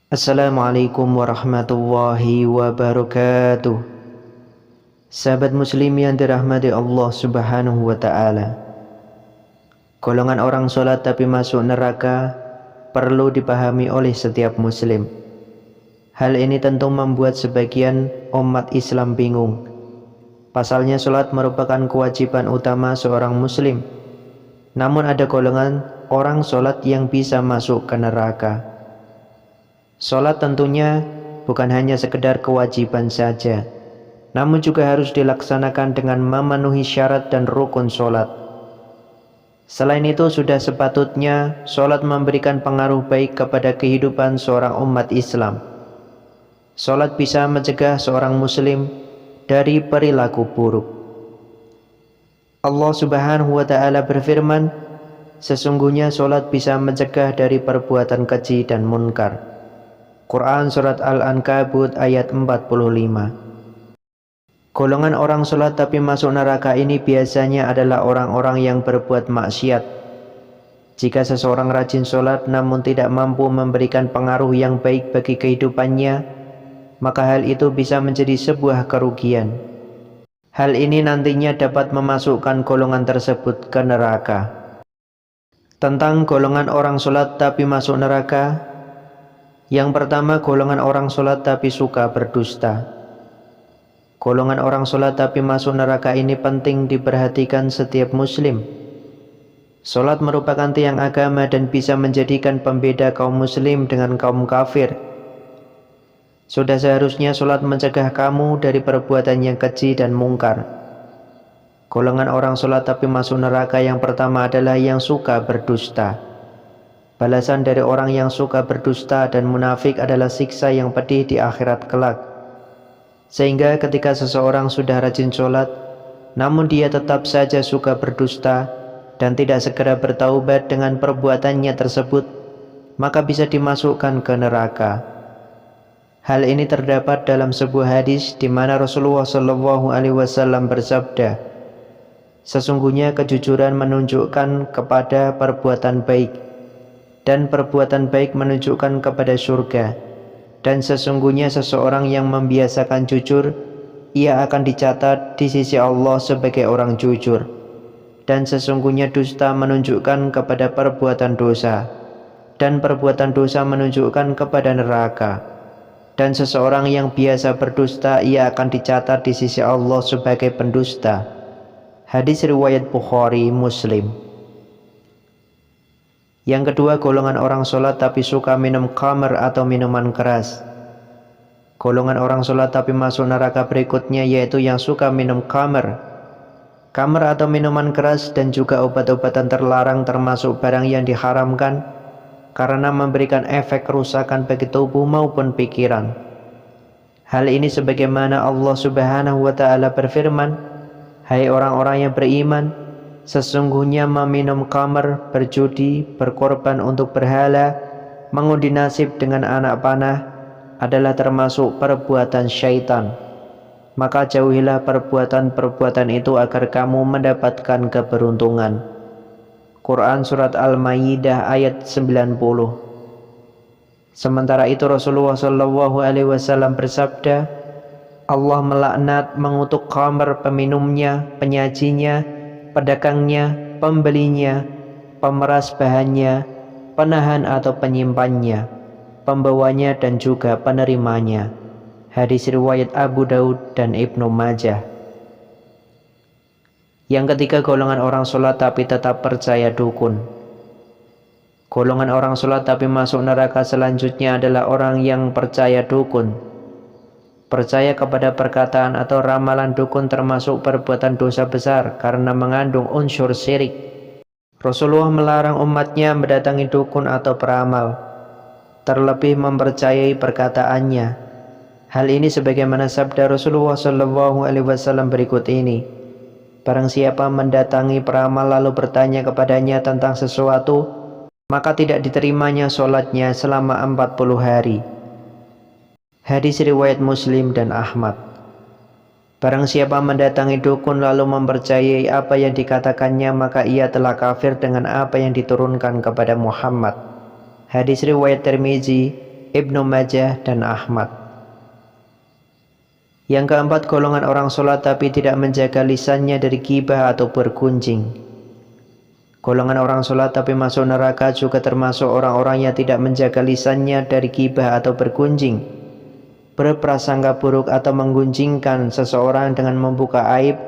Assalamualaikum warahmatullahi wabarakatuh. Sahabat muslim yang dirahmati Allah subhanahu wa ta'ala, golongan orang sholat tapi masuk neraka perlu dipahami oleh setiap muslim. Hal ini tentu membuat sebagian umat Islam bingung. Pasalnya sholat merupakan kewajiban utama seorang muslim. Namun ada golongan orang sholat yang bisa masuk ke neraka. Sholat tentunya bukan hanya sekedar kewajiban saja, namun juga harus dilaksanakan dengan memenuhi syarat dan rukun sholat. Selain itu, sudah sepatutnya sholat memberikan pengaruh baik kepada kehidupan seorang umat Islam. Sholat bisa mencegah seorang muslim dari perilaku buruk. Allah subhanahu wa ta'ala berfirman, sesungguhnya sholat bisa mencegah dari perbuatan keji dan munkar. Quran Surat Al-Ankabut ayat 45. Golongan orang sholat tapi masuk neraka ini biasanya adalah orang-orang yang berbuat maksiat. Jika seseorang rajin sholat namun tidak mampu memberikan pengaruh yang baik bagi kehidupannya, maka hal itu bisa menjadi sebuah kerugian. Hal ini nantinya dapat memasukkan golongan tersebut ke neraka. Tentang golongan orang sholat tapi masuk neraka, yang pertama, golongan orang sholat tapi suka berdusta. Golongan orang sholat tapi masuk neraka ini penting diperhatikan setiap muslim. Sholat merupakan tiang agama dan bisa menjadikan pembeda kaum muslim dengan kaum kafir. Sudah seharusnya sholat mencegah kamu dari perbuatan yang keji dan mungkar. Golongan orang sholat tapi masuk neraka yang pertama adalah yang suka berdusta. Balasan dari orang yang suka berdusta dan munafik adalah siksa yang pedih di akhirat kelak. Sehingga ketika seseorang sudah rajin sholat, namun dia tetap saja suka berdusta dan tidak segera bertaubat dengan perbuatannya tersebut, maka bisa dimasukkan ke neraka. Hal ini terdapat dalam sebuah hadis di mana Rasulullah SAW bersabda, sesungguhnya kejujuran menunjukkan kepada perbuatan baik, dan perbuatan baik menunjukkan kepada surga. Dan sesungguhnya seseorang yang membiasakan jujur, ia akan dicatat di sisi Allah sebagai orang jujur. Dan sesungguhnya dusta menunjukkan kepada perbuatan dosa, dan perbuatan dosa menunjukkan kepada neraka. Dan seseorang yang biasa berdusta, ia akan dicatat di sisi Allah sebagai pendusta. Hadis riwayat Bukhari, Muslim. Yang kedua, golongan orang sholat tapi suka minum khamr atau minuman keras. Golongan orang sholat tapi masuk neraka berikutnya yaitu yang suka minum khamr. Khamr atau minuman keras dan juga obat-obatan terlarang termasuk barang yang diharamkan karena memberikan efek kerusakan bagi tubuh maupun pikiran. Hal ini sebagaimana Allah subhanahu wa ta'ala berfirman, hai orang-orang yang beriman, sesungguhnya meminum khamr, berjudi, berkorban untuk berhala, mengundi nasib dengan anak panah adalah termasuk perbuatan syaitan. Maka jauhilah perbuatan-perbuatan itu agar kamu mendapatkan keberuntungan. Quran Surat Al-Maidah ayat 90. Sementara itu Rasulullah SAW bersabda, Allah melaknat, mengutuk khamr, peminumnya, penyajinya, pedagangnya, pembelinya, pemeras bahannya, penahan atau penyimpannya, pembawanya dan juga penerimanya. Hadis riwayat Abu Daud dan Ibnu Majah. Yang ketiga, golongan orang sholat tapi tetap percaya dukun. Golongan orang sholat tapi masuk neraka selanjutnya adalah orang yang percaya dukun. Percaya kepada perkataan atau ramalan dukun termasuk perbuatan dosa besar karena mengandung unsur syirik. Rasulullah melarang umatnya mendatangi dukun atau peramal, terlebih mempercayai perkataannya. Hal ini sebagaimana sabda Rasulullah SAW berikut ini, barang siapa mendatangi peramal lalu bertanya kepadanya tentang sesuatu, maka tidak diterimanya sholatnya selama 40 hari. Hadis riwayat Muslim dan Ahmad. Barang siapa mendatangi dukun lalu mempercayai apa yang dikatakannya, maka ia telah kafir dengan apa yang diturunkan kepada Muhammad. Hadis riwayat Tirmizi Ibnu Majah, dan Ahmad. Yang keempat, golongan orang sholat tapi tidak menjaga lisannya dari ghibah atau bergunjing. Golongan orang sholat tapi masuk neraka juga termasuk orang-orang yang tidak menjaga lisannya dari ghibah atau bergunjing, berprasangka buruk atau menggunjingkan seseorang dengan membuka aib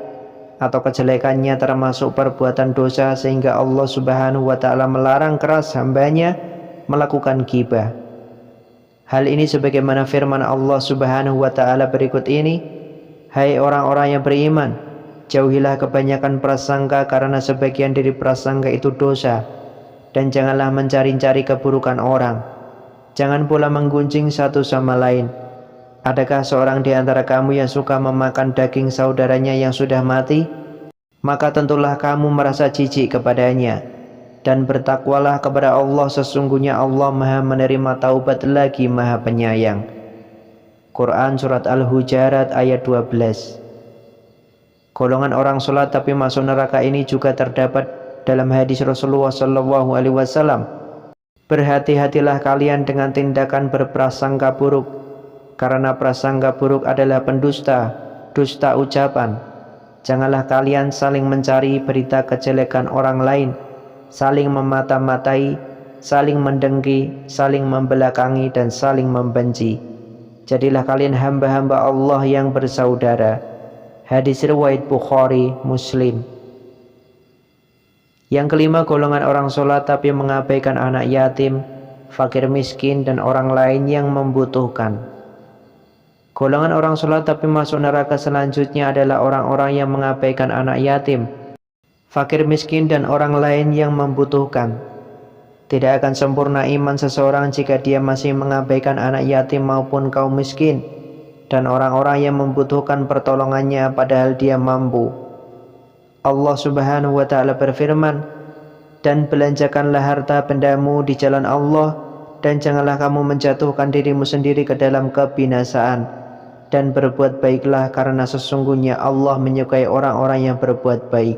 atau kejelekannya, termasuk perbuatan dosa, sehingga Allah Subhanahu wa ta'ala melarang keras hambanya melakukan ghibah. Hal ini sebagaimana firman Allah Subhanahu wa ta'ala berikut ini, hai orang-orang yang beriman, jauhilah kebanyakan prasangka karena sebagian dari prasangka itu dosa, dan janganlah mencari-cari keburukan orang. Jangan pula menggunjing satu sama lain. Adakah seorang di antara kamu yang suka memakan daging saudaranya yang sudah mati? Maka tentulah kamu merasa jijik kepadanya. Dan bertakwalah kepada Allah, sesungguhnya Allah Maha menerima taubat lagi Maha penyayang. Quran Surat Al-Hujarat ayat 12. Golongan orang sholat tapi masuk neraka ini juga terdapat dalam hadis Rasulullah SAW. Berhati-hatilah kalian dengan tindakan berprasangka buruk, karena prasangka buruk adalah pendusta, dusta ucapan. Janganlah kalian saling mencari berita kejelekan orang lain, saling memata-matai, saling mendengki, saling membelakangi, dan saling membenci. Jadilah kalian hamba-hamba Allah yang bersaudara. Hadis riwayat Bukhari, Muslim. Yang kelima, golongan orang sholat tapi mengabaikan anak yatim, fakir miskin, dan orang lain yang membutuhkan. Golongan orang sholat tapi masuk neraka selanjutnya adalah orang-orang yang mengabaikan anak yatim, fakir miskin, dan orang lain yang membutuhkan. Tidak akan sempurna iman seseorang jika dia masih mengabaikan anak yatim maupun kaum miskin dan orang-orang yang membutuhkan pertolongannya padahal dia mampu. Allah Subhanahu wa ta'ala berfirman, dan belanjakanlah harta bendamu di jalan Allah, dan janganlah kamu menjatuhkan dirimu sendiri ke dalam kebinasaan, dan berbuat baiklah karena sesungguhnya Allah menyukai orang-orang yang berbuat baik.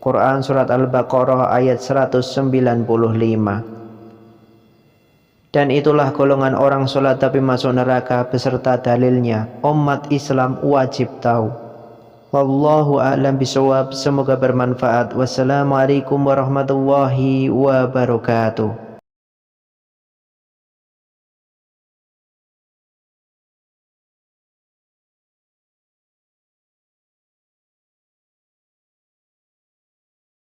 Quran Surat Al-Baqarah ayat 195. Dan itulah golongan orang sholat tapi masuk neraka beserta dalilnya. Umat Islam wajib tahu. Wallahu a'lam bishawab. Semoga bermanfaat. Wassalamualaikum warahmatullahi wabarakatuh.